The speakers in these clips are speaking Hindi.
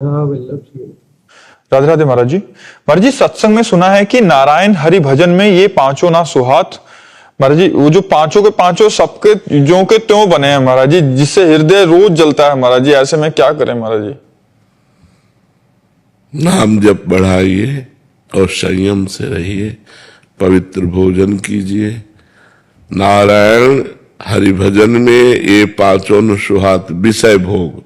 हाँ वल्लभ जी। राधे राधे महाराज जी। महाराज जी, सत्संग में सुना है कि नारायण हरि भजन में ये पांचों ना सुहात। महाराज जी, वो जो पांचों के पांचों सबके ज्यों के त्यों बने हैं महाराज जी, जिससे हृदय रोज जलता है महाराज जी। ऐसे में क्या करें महाराज जी? नाम जप बढ़ाइए और संयम से रहिए, पवित्र भोजन कीजिए। नारायण हरि भजन में ये पांचों न सुहात विषय भोग,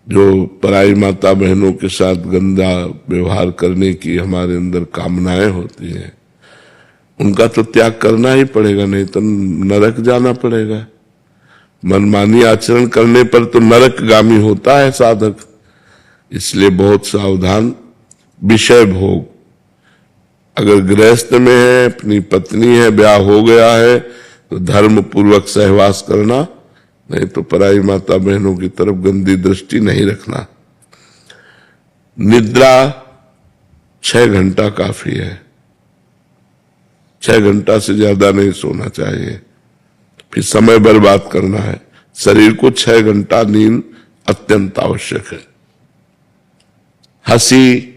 जो पराई माता बहनों के साथ गंदा व्यवहार करने की हमारे अंदर कामनाएं होती हैं, उनका तो त्याग करना ही पड़ेगा, नहीं तो नरक जाना पड़ेगा। मनमानी आचरण करने पर तो नरकगामी होता है साधक। इसलिए बहुत सावधान। विषय भोग, अगर गृहस्थ में है, अपनी पत्नी है, ब्याह हो गया है, तो धर्म पूर्वक सहवास करना, नहीं तो पराई माता बहनों की तरफ गंदी दृष्टि नहीं रखना। निद्रा 6 घंटा काफी है, 6 घंटा से ज्यादा नहीं सोना चाहिए। फिर समय बर्बाद करना है। शरीर को 6 घंटा नींद अत्यंत आवश्यक है। हंसी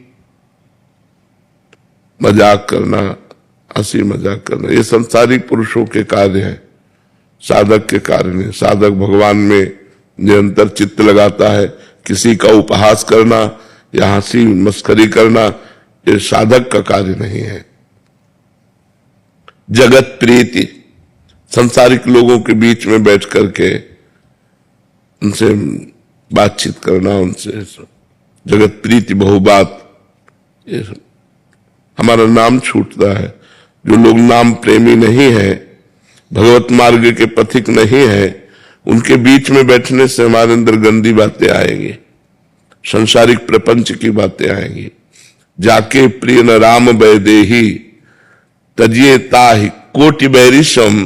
मजाक करना, हंसी मजाक करना, ये संसारिक पुरुषों के कार्य हैं, साधक के कार्य नहीं। साधक भगवान में निरंतर चित्त लगाता है। किसी का उपहास करना या हंसी मस्करी करना, ये साधक का कार्य नहीं है। जगत प्रीति, संसारिक लोगों के बीच में बैठ करके उनसे बातचीत करना, उनसे जगत प्रीति बहुबात, ये हमारा नाम छूटता है। जो लोग नाम प्रेमी नहीं है, भगवत मार्ग के पथिक नहीं है, उनके बीच में बैठने से हमारे अंदर गंदी बातें आएंगी, संसारिक प्रपंच की बातें आएंगी। जाके प्रिय न राम बैदेही तजिए ताहि कोटि बैरिशम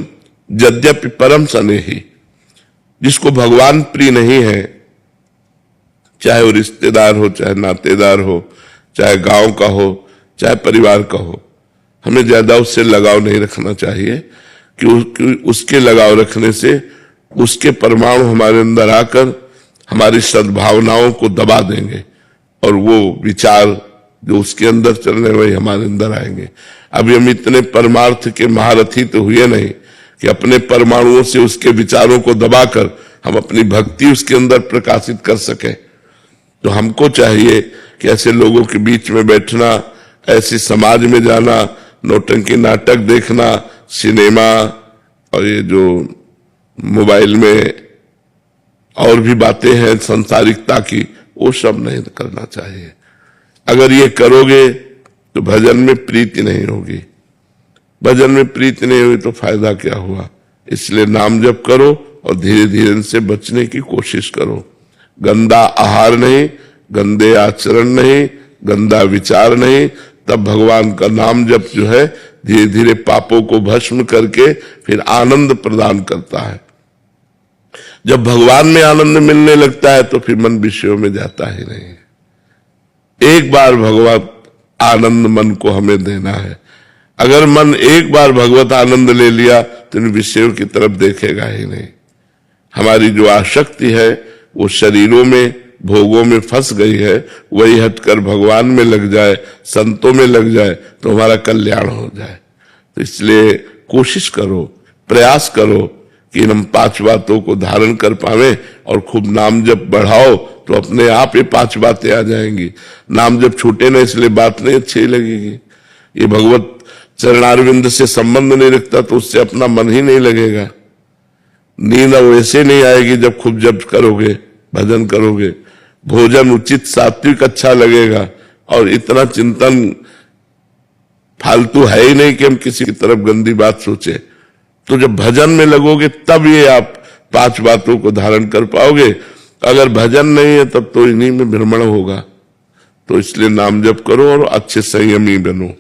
यद्यपि परम सनेही। जिसको भगवान प्रिय नहीं है, चाहे वो रिश्तेदार हो, चाहे नातेदार हो, चाहे गांव का हो, चाहे परिवार का हो, हमें ज्यादा उससे लगाव नहीं रखना चाहिए कि उसके लगाव रखने से उसके परमाणु हमारे अंदर आकर हमारी सद्भावनाओं को दबा देंगे और वो विचार जो उसके अंदर चल रहे वही हमारे अंदर आएंगे। अभी हम इतने परमार्थ के महारथी तो हुए नहीं कि अपने परमाणुओं से उसके विचारों को दबाकर हम अपनी भक्ति उसके अंदर प्रकाशित कर सके। तो हमको चाहिए कि ऐसे लोगों के बीच में बैठना, ऐसे समाज में जाना, नौटंकी नाटक देखना, सिनेमा और ये जो मोबाइल में और भी बातें हैं संसारिकता की, वो सब नहीं करना चाहिए। अगर ये करोगे तो भजन में प्रीति नहीं होगी। भजन में प्रीति नहीं हुई तो फायदा क्या हुआ? इसलिए नाम जप करो और धीरे धीरे इनसे बचने की कोशिश करो। गंदा आहार नहीं, गंदे आचरण नहीं, गंदा विचार नहीं, तब भगवान का नाम जप जो है धीरे धीरे पापों को भस्म करके फिर आनंद प्रदान करता है। जब भगवान में आनंद मिलने लगता है तो फिर मन विषयों में जाता ही नहीं। एक बार भगवत आनंद मन को हमें देना है। अगर मन एक बार भगवत आनंद ले लिया तो इन विषयों की तरफ देखेगा ही नहीं। हमारी जो आसक्ति है वो शरीरों में, भोगों में फंस गई है, वही हटकर भगवान में लग जाए, संतों में लग जाए तो हमारा कल्याण हो जाए। तो इसलिए कोशिश करो, प्रयास करो कि हम 5 बातों को धारण कर पावे और खूब नाम जप बढ़ाओ तो अपने आप ये 5 बातें आ जाएंगी। नाम जप छूटे ना, इसलिए बात नहीं अच्छी लगेगी। ये भगवत चरणारविंद से संबंध नहीं रखता तो उससे अपना मन ही नहीं लगेगा। नींद वैसे नहीं आएगी जब खूब जप करोगे, भजन करोगे। भोजन उचित सात्विक अच्छा लगेगा और इतना चिंतन फालतू है ही नहीं कि हम किसी की तरफ गंदी बात सोचे। तो जब भजन में लगोगे तब ये आप 5 बातों को धारण कर पाओगे। अगर भजन नहीं है तब तो इन्हीं में भ्रमण होगा। तो इसलिए नाम जप करो और अच्छे संयमी बनो।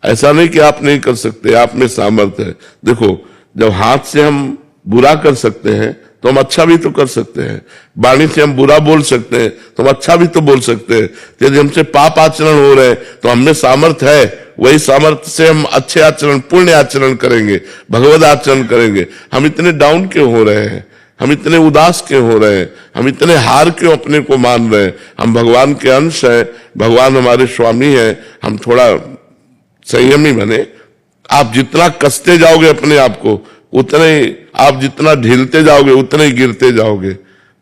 ऐसा नहीं कि आप नहीं कर सकते, आप में सामर्थ्य है। देखो, जब हाथ से हम बुरा कर सकते हैं तो हम अच्छा भी तो कर सकते हैं। वाणी से हम बुरा बोल सकते हैं तो हम अच्छा भी तो बोल सकते हैं। यदि हमसे पाप आचरण हो रहे हैं तो हमें सामर्थ्य है, वही सामर्थ्य से हम अच्छे आचरण, पुण्य आचरण करेंगे, भगवत आचरण करेंगे। हम इतने डाउन क्यों हो रहे हैं? हम इतने उदास क्यों हो रहे हैं, हम इतने हार क्यों अपने को मान रहे हैं? हम भगवान के अंश हैं, भगवान हमारे स्वामी हैं, हम थोड़ा संयमी बने। आप जितना कसते जाओगे अपने आप को, उतने आप जितना ढीलते जाओगे उतने ही गिरते जाओगे।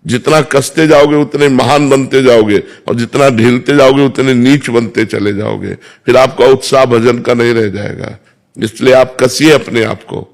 जितना कसते जाओगे उतने महान बनते जाओगे, और जितना ढीलते जाओगे उतने नीच बनते चले जाओगे। फिर आपका उत्साह भजन का नहीं रह जाएगा। इसलिए आप कसिए अपने आप को।